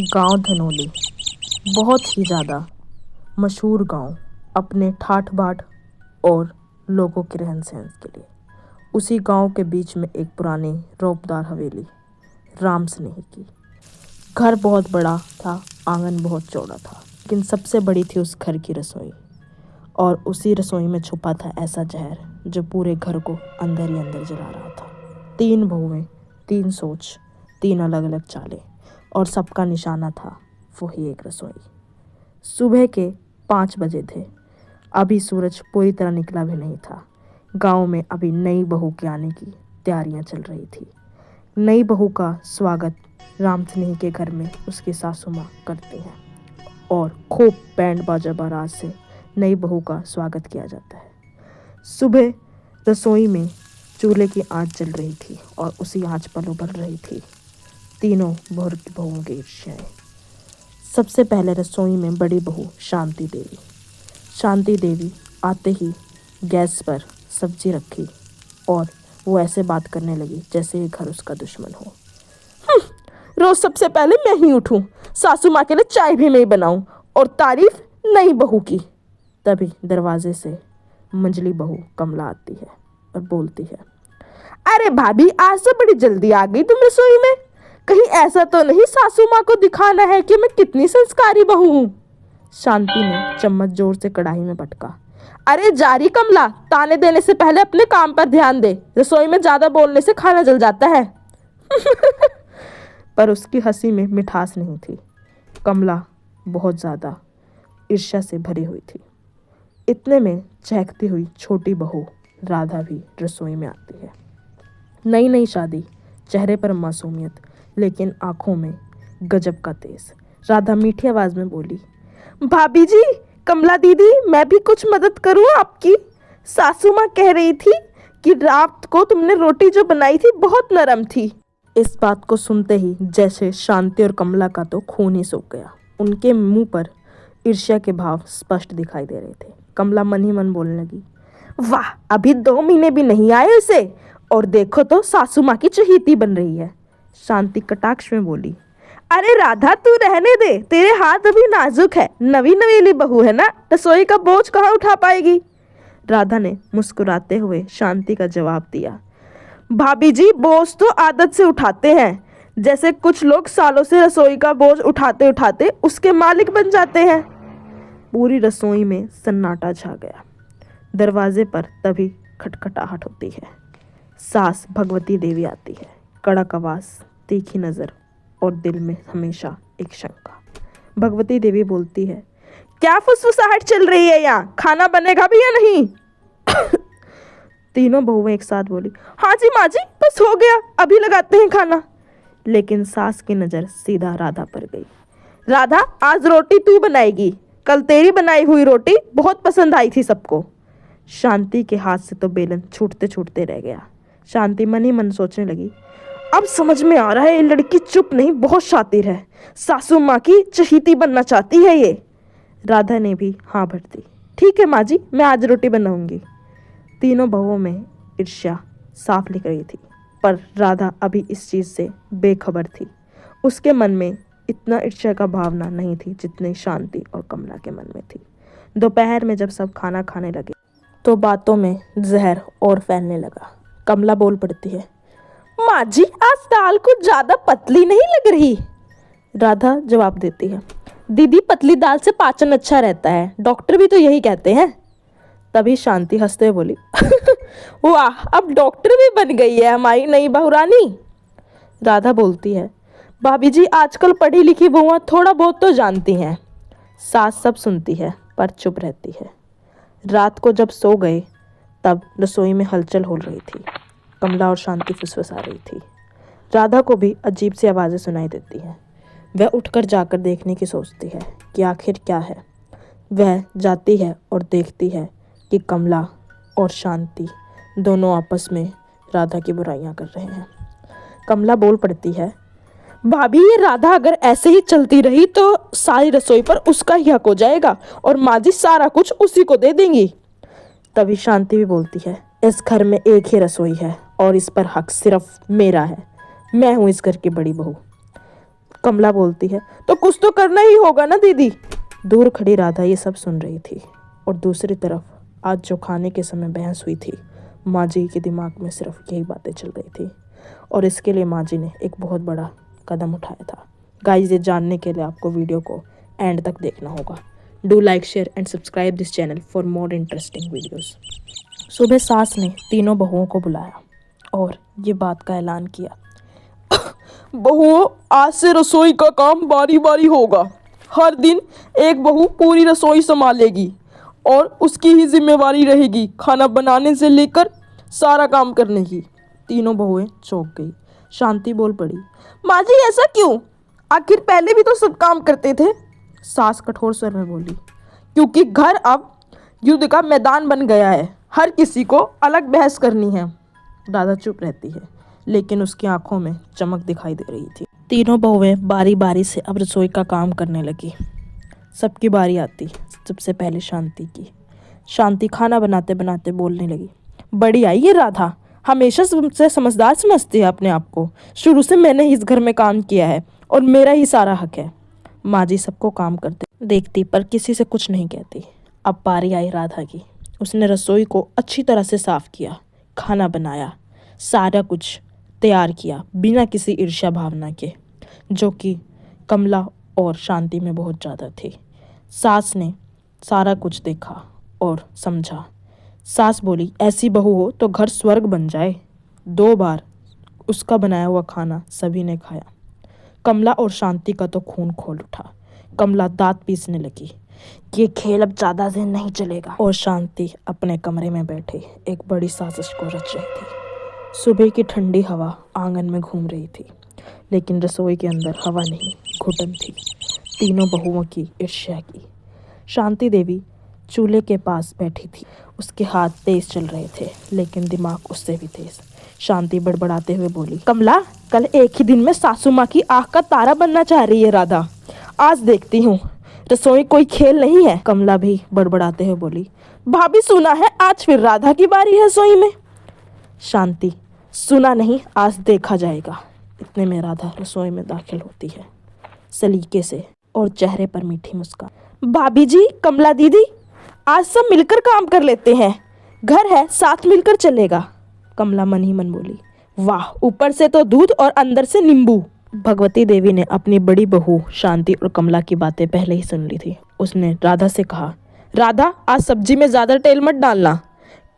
गांव धनोली बहुत ही ज़्यादा मशहूर गांव अपने ठाठ बाट और लोगों के रहन सहन के लिए। उसी गांव के बीच में एक पुरानी रौबदार हवेली राम स्नेही की। घर बहुत बड़ा था, आंगन बहुत चौड़ा था, लेकिन सबसे बड़ी थी उस घर की रसोई। और उसी रसोई में छुपा था ऐसा जहर जो पूरे घर को अंदर ही अंदर जला रहा था। 3 बहुएं, 3 सोच, 3 अलग अलग चालें, और सबका निशाना था वही एक रसोई। सुबह के 5 बजे थे। अभी सूरज पूरी तरह निकला भी नहीं था। गांव में अभी नई बहू के आने की तैयारियां चल रही थी। नई बहू का स्वागत राम स्नेही के घर में उसकी सासू माँ करती हैं और खूब बैंड बाजा बारात से नई बहू का स्वागत किया जाता है। सुबह रसोई में चूल्हे की आंच जल रही थी और उसी आंच पर उबल रही थी तीनों भोर की बहुओं की ईर्ष्याएं। सबसे पहले रसोई में बड़ी बहू शांति देवी आते ही गैस पर सब्जी रखी और वो ऐसे बात करने लगी जैसे ये घर उसका दुश्मन हो। रोज सबसे पहले मैं ही उठूं, सासू माँ के लिए चाय भी मैं ही बनाऊं और तारीफ नई बहू की। तभी दरवाजे से मंजली बहू कमला आती है और बोलती है, अरे भाभी, आज तो बड़ी जल्दी आ गई तुम रसोई में। कहीं ऐसा तो नहीं सासू माँ को दिखाना है कि मैं कितनी संस्कारी बहू हूँ। शांति ने चम्मच जोर से कढ़ाई में पटका। अरे जारी कमला, ताने देने से पहले अपने काम पर ध्यान दे। रसोई में ज्यादा बोलने से खाना जल जाता है। पर उसकी हंसी में मिठास नहीं थी। कमला बहुत ज्यादा ईर्ष्या से भरी हुई थी। इतने में चहकती हुई छोटी बहू राधा भी रसोई में आती है। नई नई शादी, चेहरे पर मासूमियत, लेकिन आंखों में गजब का तेज। राधा मीठी आवाज में बोली, भाभी जी, कमला दीदी, मैं भी कुछ मदद करूं आपकी। सासू माँ कह रही थी कि रात को तुमने रोटी जो बनाई थी बहुत नरम थी। इस बात को सुनते ही जैसे शांति और कमला का तो खून ही सूख गया। उनके मुंह पर ईर्ष्या के भाव स्पष्ट दिखाई दे रहे थे। कमला मन ही मन बोलने लगी, वाह, अभी 2 महीने भी नहीं आए उसे, और देखो तो सासू माँ की चहेती बन रही है। शांति कटाक्ष में बोली, अरे राधा, तू रहने दे, तेरे हाथ अभी नाजुक है, नवी नवेली बहू है ना, रसोई का बोझ कहाँ उठा पाएगी। राधा ने मुस्कुराते हुए शांति का जवाब दिया, भाभी जी, बोझ तो आदत से उठाते हैं, जैसे कुछ लोग सालों से रसोई का बोझ उठाते उठाते उसके मालिक बन जाते हैं। पूरी रसोई में सन्नाटा छा गया। दरवाजे पर तभी खटखटाहट होती है। सास भगवती देवी आती है। कड़क आवाज, तीखी नजर और दिल में हमेशा एक शंका। भगवती देवी बोलती है, क्या फुसफुसाहट चल रही है यहाँ? खाना बनेगा भी या नहीं? तीनों बहुएं एक साथ बोली, हाँ जी माँ जी, बस हो गया, अभी लगाते हैं खाना। लेकिन सास की नजर सीधा राधा पर गई। राधा, आज रोटी तू बनाएगी, कल तेरी बनाई हुई रोटी बहुत पसंद आई थी सबको। शांति के हाथ से तो बेलन छूटते छूटते रह गया। शांति मन ही मन सोचने लगी, अब समझ में आ रहा है, ये लड़की चुप नहीं, बहुत शातिर है, सासू माँ की चहेती बनना चाहती है ये। राधा ने भी हाँ भर दी, ठीक है माँ जी, मैं आज रोटी बनाऊंगी। तीनों बहुओं में ईर्ष्या साफ लिख रही थी, पर राधा अभी इस चीज से बेखबर थी। उसके मन में इतना ईर्ष्या का भावना नहीं थी जितनी शांति और कमला के मन में थी। दोपहर में जब सब खाना खाने लगे तो बातों में जहर और फैलने लगा। कमला बोल पड़ती है, माँ जी, आज दाल कुछ ज्यादा पतली नहीं लग रही। राधा जवाब देती है, दीदी, पतली दाल से पाचन अच्छा रहता है, डॉक्टर भी तो यही कहते हैं। तभी शांति हंसते हुए बोली, वाह, अब डॉक्टर भी बन गई है हमारी नई बहू रानी। राधा बोलती है, भाभी जी, आजकल पढ़ी लिखी बहुआं थोड़ा बहुत तो जानती हैं। सास सब सुनती है पर चुप रहती है। रात को जब सो गए तब रसोई में हलचल हो रही थी। कमला और शांति फुसफुसा रही थी। राधा को भी अजीब सी आवाज़ें सुनाई देती हैं। वह उठकर जाकर देखने की सोचती है कि आखिर क्या है। वह जाती है और देखती है कि कमला और शांति दोनों आपस में राधा की बुराइयां कर रहे हैं। कमला बोल पड़ती है, भाभी, ये राधा अगर ऐसे ही चलती रही तो सारी रसोई पर उसका ही हक हो जाएगा और माँ जी सारा कुछ उसी को दे देंगी। तभी शांति भी बोलती है, इस घर में एक ही रसोई है और इस पर हक सिर्फ मेरा है, मैं हूँ इस घर की बड़ी बहू। कमला बोलती है, तो कुछ तो करना ही होगा ना दीदी। दूर खड़ी राधा ये सब सुन रही थी और दूसरी तरफ आज जो खाने के समय बहस हुई थी, माँ जी के दिमाग में सिर्फ यही बातें चल रही थी और इसके लिए माँ जी ने एक बहुत बड़ा कदम उठाया था। गाइस, ये जानने के लिए आपको वीडियो को एंड तक देखना होगा। Do like, share and subscribe this channel for more interesting videos. सुबह सास ने तीनों बहुओं को बुलाया और ये बात का ऐलान किया, बहुओं, आज से रसोई का काम बारी बारी होगा। हर दिन एक बहू पूरी रसोई संभालेगी और उसकी ही जिम्मेवारी रहेगी खाना बनाने से लेकर सारा काम करने की। तीनों बहुएं चौंक गई। शांति बोल पड़ी, माँ जी ऐसा क्यों? आखिर पहले भी तो सब काम करते थे। सास कठोर स्वर में बोली, क्योंकि घर अब युद्ध का मैदान बन गया है, हर किसी को अलग बहस करनी है। राधा चुप रहती है, लेकिन उसकी आंखों में चमक दिखाई दे रही थी। तीनों बहुएं बारी बारी से अब रसोई का काम करने लगी। सबकी बारी आती, सबसे पहले शांति की। शांति खाना बनाते बनाते बोलने लगी, बड़ी आई ये राधा, हमेशा सबसे समझदार समझती है अपने आप को। शुरू से मैंने ही इस घर में काम किया है और मेरा ही सारा हक है। माँ जी सबको काम करते देखती पर किसी से कुछ नहीं कहती। अब बारी आई राधा की। उसने रसोई को अच्छी तरह से साफ किया, खाना बनाया, सारा कुछ तैयार किया बिना किसी ईर्ष्या भावना के, जो कि कमला और शांति में बहुत ज़्यादा थी। सास ने सारा कुछ देखा और समझा। सास बोली, ऐसी बहू हो तो घर स्वर्ग बन जाए। 2 बार उसका बनाया हुआ खाना सभी ने खाया। कमला और शांति का तो खून खोल उठा। कमला दांत पीसने लगी, ये खेल अब ज़्यादा दिन नहीं चलेगा। और शांति अपने कमरे में बैठे एक बड़ी साजिश को रच रही थी। सुबह की ठंडी हवा आंगन में घूम रही थी, लेकिन रसोई के अंदर हवा नहीं, घुटन थी तीनों बहुओं की ईर्ष्या की। शांति देवी चूल्हे के पास बैठी थी। उसके हाथ तेज चल रहे थे, लेकिन दिमाग उससे भी तेज। शांति बड़बड़ाते हुए बोली, कमला, कल एक ही दिन में सासू माँ की आँख का तारा बनना चाह रही है राधा। आज देखती हूँ, रसोई कोई खेल नहीं है। कमला भी बड़बड़ाते हुए बोली, भाभी सुना है आज फिर राधा की बारी है रसोई में। शांति, सुना नहीं, आज देखा जाएगा। इतने में राधा रसोई में दाखिल होती है, सलीके से और चेहरे पर मीठी मुस्कान। भाभी जी, कमला दीदी, आज सब मिलकर काम कर लेते हैं, घर है साथ मिलकर चलेगा। कमला मन ही मन बोली, वाह, ऊपर से तो दूध और अंदर से नींबू। भगवती देवी ने अपनी बड़ी बहू शांति और कमला की बातें पहले ही सुन ली थी। उसने राधा से कहा, राधा, आज सब्जी में ज़्यादा तेल मत डालना,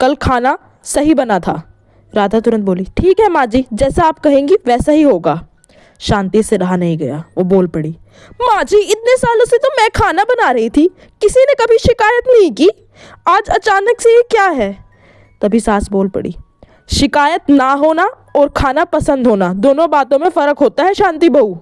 कल खाना सही बना था। राधा तुरंत बोली, ठीक है माँ जी, जैसा आप कहेंगी वैसा ही होगा। शांति से रहा नहीं गया, वो बोल पड़ी, माँ जी, इतने सालों से तो मैं खाना बना रही थी, किसी ने कभी शिकायत नहीं की, आज अचानक से ये क्या है? तभी सास बोल पड़ी, शिकायत ना होना और खाना पसंद होना दोनों बातों में फ़र्क होता है शांति बहू।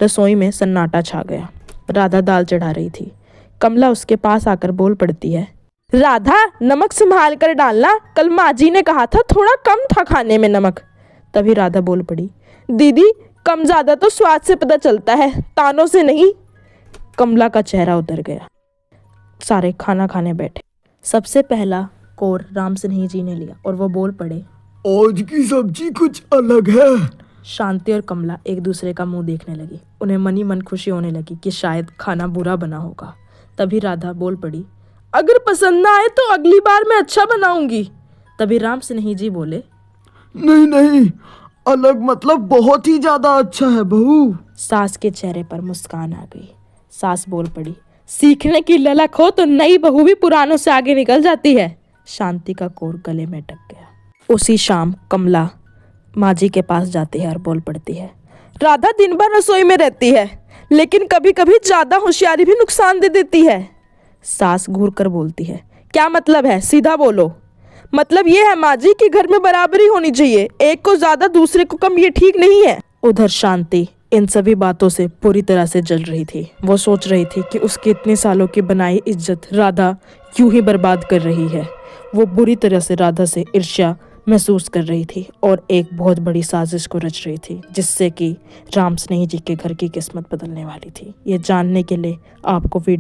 रसोई में सन्नाटा छा गया। राधा दाल चढ़ा रही थी। कमला उसके पास आकर बोल पड़ती है, राधा, नमक संभाल कर डालना, कल माँ जी ने कहा था थोड़ा कम था खाने में नमक। तभी राधा बोल पड़ी, दीदी, कम ज़्यादा तो स्वाद से पता चलता है, तानों से नहीं। कमला का चेहरा उतर गया। सारे खाना खाने बैठे। सबसे पहला कोर राम सिंह जी ने लिया और वो बोल पड़े, आज की सब्जी कुछ अलग है। शांति और कमला एक दूसरे का मुंह देखने लगी। उन्हें मन ही मन खुशी होने लगी कि शायद खाना बुरा बना होगा। तभी राधा बोल पड़ी, अगर पसंद ना आए तो अगली बार मैं अच्छा बनाऊंगी। तभी राम सिंह जी बोले, नहीं नहीं, अलग मतलब बहुत ही ज्यादा अच्छा है बहू। सास के चेहरे पर मुस्कान आ गई। सास बोल पड़ी, सीखने की ललक हो तो नई बहू भी पुरानों से आगे निकल जाती है। शांति का कोर गले में अटक गया। उसी शाम कमला माँ जी के पास जाती है और बोल पड़ती है, राधा दिन भर रसोई में रहती है, लेकिन कभी कभी ज्यादा होशियारी भी नुकसान दे देती है। सास घूर कर बोलती है, क्या मतलब है, सीधा बोलो। मतलब ये है माँ जी कि घर में बराबरी होनी चाहिए, एक को ज्यादा दूसरे को कम, ये ठीक नहीं है। उधर शांति इन सभी बातों से पूरी तरह से जल रही थी। वो सोच रही थी कि उसकी इतने सालों की बनाई इज्जत राधा यूं ही बर्बाद कर रही है। वो बुरी तरह से राधा से ईर्ष्या महसूस कर रही थी और एक बहुत बड़ी साजिश को रच रही थी, जिससे कि राम स्नेही जी के घर की किस्मत बदलने वाली थी। ये जानने के लिए आपको वीडियो